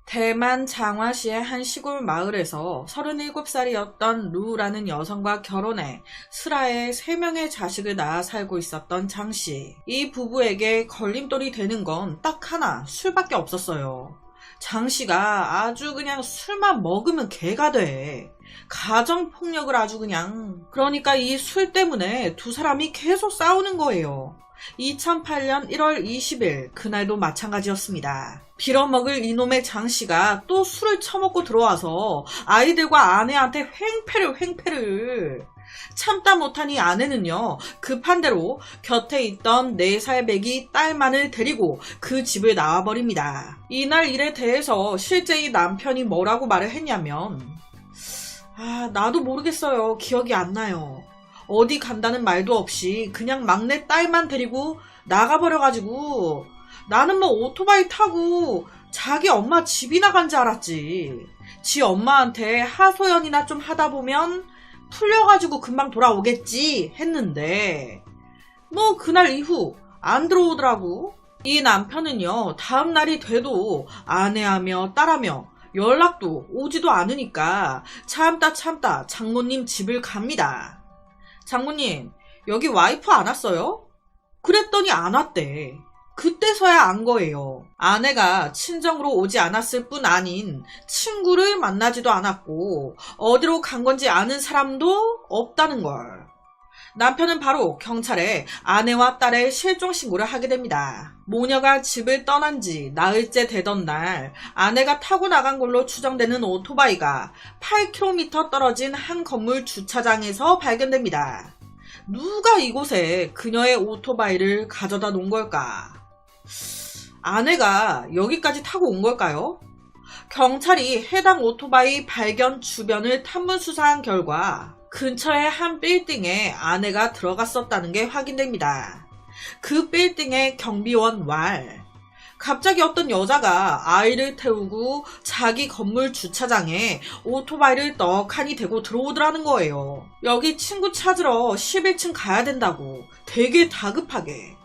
대만 장화시의 한 시골 마을에서 37살이었던 루라는 여성과 결혼해 슬하에 3명의 자식을 낳아 살고 있었던 장씨. 이 부부에게 걸림돌이 되는 건 딱 하나, 술밖에 없었어요. 장씨가 아주 그냥 술만 먹으면 개가 돼. 가정폭력을 아주 그냥. 그러니까 이 술 때문에 두 사람이 계속 싸우는 거예요. 2008년 1월 20일 그날도 마찬가지였습니다. 빌어먹을 이놈의 장씨가 또 술을 처먹고 들어와서 아이들과 아내한테 횡패를 참다 못하니 아내는요 급한 대로 곁에 있던 4살 배기 딸만을 데리고 그 집을 나와버립니다. 이날 일에 대해서 실제 이 남편이 뭐라고 말을 했냐면 나도 모르겠어요. 기억이 안 나요. 어디 간다는 말도 없이 그냥 막내 딸만 데리고 나가버려가지고 나는 뭐 오토바이 타고 자기 엄마 집이나 간 줄 알았지. 지 엄마한테 하소연이나 좀 하다 보면 풀려가지고 금방 돌아오겠지 했는데 뭐 그날 이후 안 들어오더라고. 이 남편은요 다음날이 돼도 아내하며 딸하며 연락도 오지도 않으니까 참다 장모님 집을 갑니다. 장모님, 여기 와이프 안 왔어요? 그랬더니 안 왔대. 그때서야 안 거예요. 아내가 친정으로 오지 않았을 뿐 아닌 친구를 만나지도 않았고 어디로 간 건지 아는 사람도 없다는 걸. 남편은 바로 경찰에 아내와 딸의 실종 신고를 하게 됩니다. 모녀가 집을 떠난 지 나흘째 되던 날 아내가 타고 나간 걸로 추정되는 오토바이가 8km 떨어진 한 건물 주차장에서 발견됩니다. 누가 이곳에 그녀의 오토바이를 가져다 놓은 걸까? 아내가 여기까지 타고 온 걸까요? 경찰이 해당 오토바이 발견 주변을 탐문 수사한 결과 근처의 한 빌딩에 아내가 들어갔었다는 게 확인됩니다. 그 빌딩의 경비원 왈. 갑자기 어떤 여자가 아이를 태우고 자기 건물 주차장에 오토바이를 떡하니 대고 들어오더라는 거예요. 여기 친구 찾으러 11층 가야 된다고 되게 다급하게.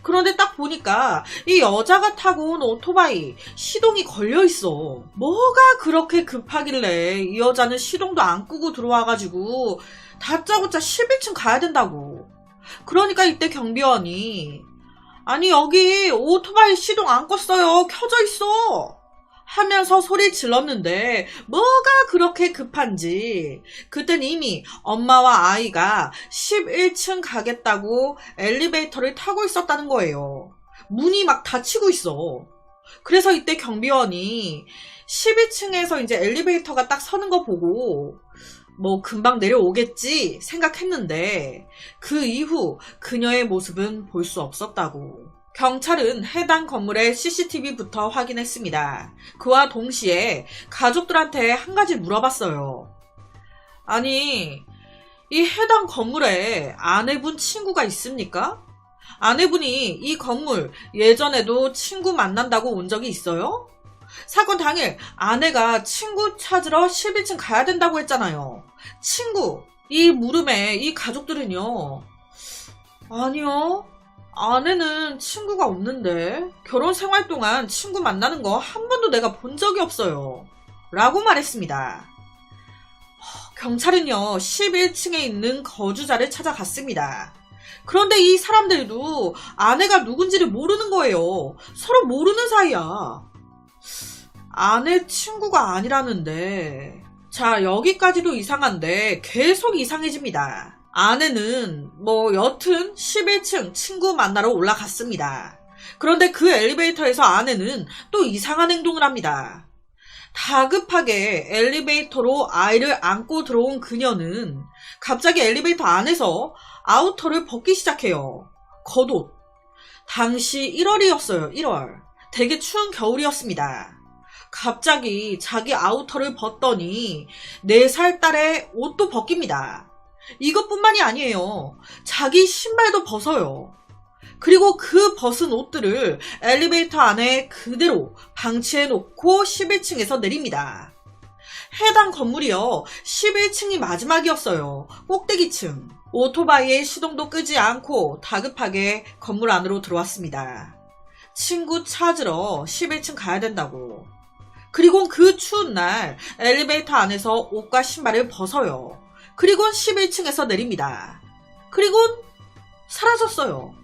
그런데 딱 보니까 이 여자가 타고 온 오토바이 시동이 걸려있어. 뭐가 그렇게 급하길래 이 여자는 시동도 안 끄고 들어와가지고 다짜고짜 11층 가야 된다고. 그러니까 이때 경비원이 아니 여기 오토바이 시동 안 껐어요. 켜져 있어. 하면서 소리 질렀는데 뭐가 그렇게 급한지 그땐 이미 엄마와 아이가 11층 가겠다고 엘리베이터를 타고 있었다는 거예요. 문이 막 닫히고 있어. 그래서 이때 경비원이 12층에서 이제 엘리베이터가 딱 서는 거 보고 뭐 금방 내려오겠지 생각했는데 그 이후 그녀의 모습은 볼 수 없었다고. 경찰은 해당 건물의 CCTV부터 확인했습니다. 그와 동시에 가족들한테 한 가지 물어봤어요. 아니, 이 해당 건물에 아내분 친구가 있습니까? 아내분이 이 건물 예전에도 친구 만난다고 온 적이 있어요? 사건 당일 아내가 친구 찾으러 11층 가야 된다고 했잖아요. 친구, 이 물음에 이 가족들은요. 아니요. 아내는 친구가 없는데 결혼 생활 동안 친구 만나는 거 한 번도 내가 본 적이 없어요. 라고 말했습니다. 경찰은요 11층에 있는 거주자를 찾아갔습니다. 그런데 이 사람들도 아내가 누군지를 모르는 거예요. 서로 모르는 사이야. 아내 친구가 아니라는데. 자, 여기까지도 이상한데 계속 이상해집니다. 아내는 여튼 11층 친구 만나러 올라갔습니다. 그런데 그 엘리베이터에서 아내는 또 이상한 행동을 합니다. 다급하게 엘리베이터로 아이를 안고 들어온 그녀는 갑자기 엘리베이터 안에서 아우터를 벗기 시작해요. 겉옷. 당시 1월이었어요. 1월. 되게 추운 겨울이었습니다. 갑자기 자기 아우터를 벗더니 4살 딸의 옷도 벗깁니다. 이것뿐만이 아니에요. 자기 신발도 벗어요. 그리고 그 벗은 옷들을 엘리베이터 안에 그대로 방치해 놓고 11층에서 내립니다. 해당 건물이요. 11층이 마지막이었어요. 꼭대기층. 오토바이의 시동도 끄지 않고 다급하게 건물 안으로 들어왔습니다. 친구 찾으러 11층 가야 된다고. 그리고 그 추운 날 엘리베이터 안에서 옷과 신발을 벗어요. 그리고 11층에서 내립니다. 그리고 사라졌어요.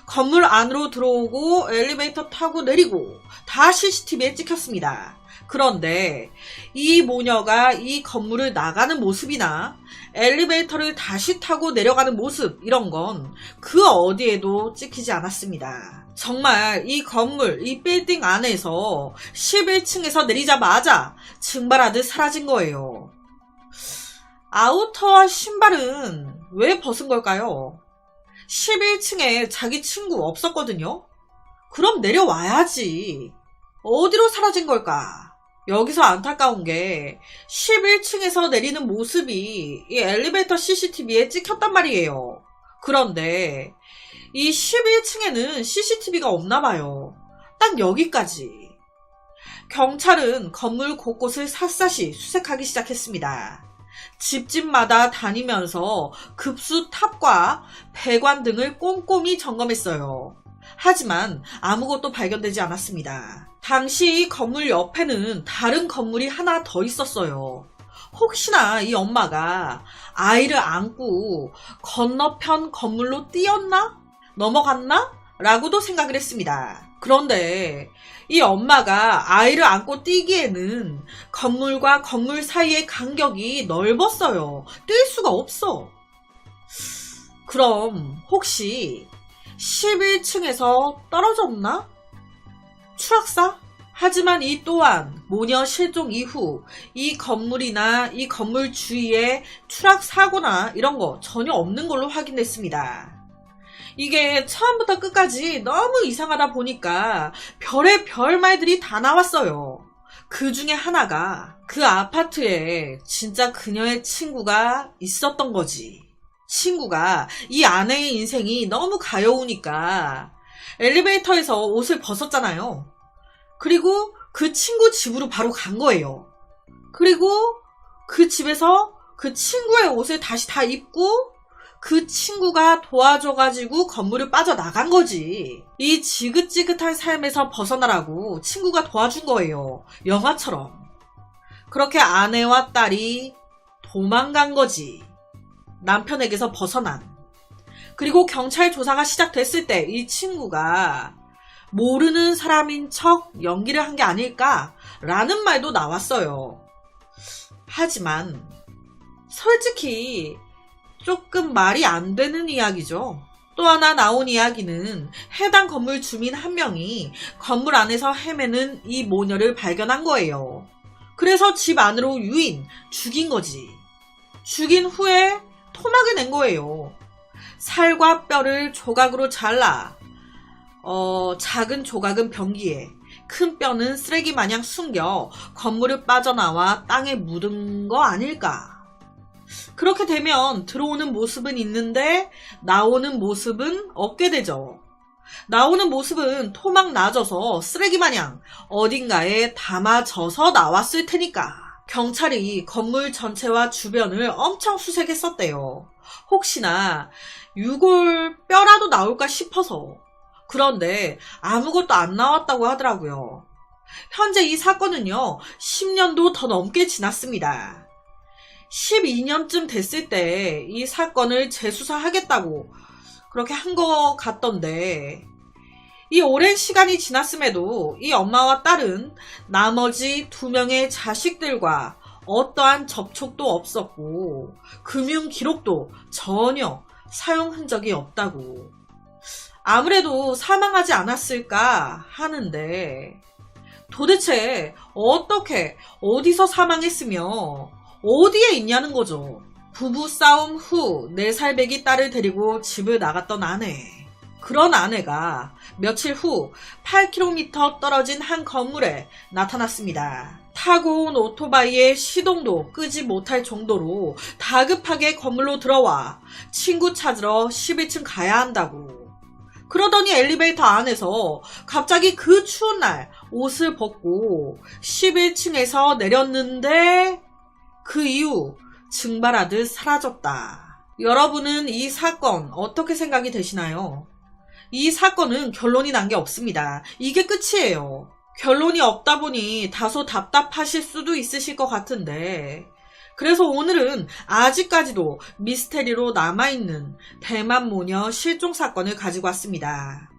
건물 안으로 들어오고 엘리베이터 타고 내리고 다 CCTV에 찍혔습니다. 그런데 이 모녀가 이 건물을 나가는 모습이나 엘리베이터를 다시 타고 내려가는 모습 이런 건 그 어디에도 찍히지 않았습니다. 정말 이 건물, 이 빌딩 안에서 11층에서 내리자마자 증발하듯 사라진 거예요. 아우터와 신발은 왜 벗은 걸까요? 11층에 자기 친구 없었거든요? 그럼 내려와야지. 어디로 사라진 걸까? 여기서 안타까운 게 11층에서 내리는 모습이 이 엘리베이터 CCTV에 찍혔단 말이에요. 그런데 이 11층에는 CCTV가 없나 봐요. 딱 여기까지. 경찰은 건물 곳곳을 샅샅이 수색하기 시작했습니다. 집집마다 다니면서 급수 탑과 배관 등을 꼼꼼히 점검했어요. 하지만 아무것도 발견되지 않았습니다. 당시 이 건물 옆에는 다른 건물이 하나 더 있었어요. 혹시나 이 엄마가 아이를 안고 건너편 건물로 뛰었나? 넘어갔나? 라고도 생각을 했습니다. 그런데 이 엄마가 아이를 안고 뛰기에는 건물과 건물 사이의 간격이 넓었어요. 뛸 수가 없어. 그럼 혹시 11층에서 떨어졌나? 추락사? 하지만 이 또한 모녀 실종 이후 이 건물이나 이 건물 주위에 추락 사고나 이런 거 전혀 없는 걸로 확인됐습니다. 이게 처음부터 끝까지 너무 이상하다 보니까 별의 별 말들이 다 나왔어요. 그 중에 하나가 그 아파트에 진짜 그녀의 친구가 있었던 거지. 친구가 이 아내의 인생이 너무 가여우니까 엘리베이터에서 옷을 벗었잖아요. 그리고 그 친구 집으로 바로 간 거예요. 그리고 그 집에서 그 친구의 옷을 다시 다 입고 그 친구가 도와줘가지고 건물을 빠져나간 거지. 이 지긋지긋한 삶에서 벗어나라고 친구가 도와준 거예요. 영화처럼. 그렇게 아내와 딸이 도망간 거지. 남편에게서 벗어난. 그리고 경찰 조사가 시작됐을 때 이 친구가 모르는 사람인 척 연기를 한 게 아닐까라는 말도 나왔어요. 하지만 솔직히 조금 말이 안 되는 이야기죠. 또 하나 나온 이야기는 해당 건물 주민 한 명이 건물 안에서 헤매는 이 모녀를 발견한 거예요. 그래서 집 안으로 유인, 죽인 거지. 죽인 후에 토막을 낸 거예요. 살과 뼈를 조각으로 잘라 작은 조각은 변기에, 큰 뼈는 쓰레기 마냥 숨겨 건물을 빠져나와 땅에 묻은 거 아닐까. 그렇게 되면 들어오는 모습은 있는데 나오는 모습은 없게 되죠. 나오는 모습은 토막 나져서 쓰레기 마냥 어딘가에 담아져서 나왔을 테니까. 경찰이 건물 전체와 주변을 엄청 수색했었대요. 혹시나 유골 뼈라도 나올까 싶어서. 그런데 아무것도 안 나왔다고 하더라고요. 현재 이 사건은요, 10년도 더 넘게 지났습니다. 12년쯤 됐을 때 이 사건을 재수사하겠다고 그렇게 한 것 같던데, 이 오랜 시간이 지났음에도 이 엄마와 딸은 나머지 2명의 자식들과 어떠한 접촉도 없었고 금융 기록도 전혀 사용 흔적이 없다고. 아무래도 사망하지 않았을까 하는데 도대체 어떻게 어디서 사망했으며 어디에 있냐는 거죠. 부부 싸움 후 4살배기 딸을 데리고 집을 나갔던 아내. 그런 아내가 며칠 후 8km 떨어진 한 건물에 나타났습니다. 타고 온 오토바이의 시동도 끄지 못할 정도로 다급하게 건물로 들어와 친구 찾으러 11층 가야 한다고. 그러더니 엘리베이터 안에서 갑자기 그 추운 날 옷을 벗고 11층에서 내렸는데 그 이후 증발하듯 사라졌다. 여러분은 이 사건 어떻게 생각이 되시나요? 이 사건은 결론이 난 게 없습니다. 이게 끝이에요. 결론이 없다 보니 다소 답답하실 수도 있으실 것 같은데, 그래서 오늘은 아직까지도 미스테리로 남아있는 대만 모녀 실종 사건을 가지고 왔습니다.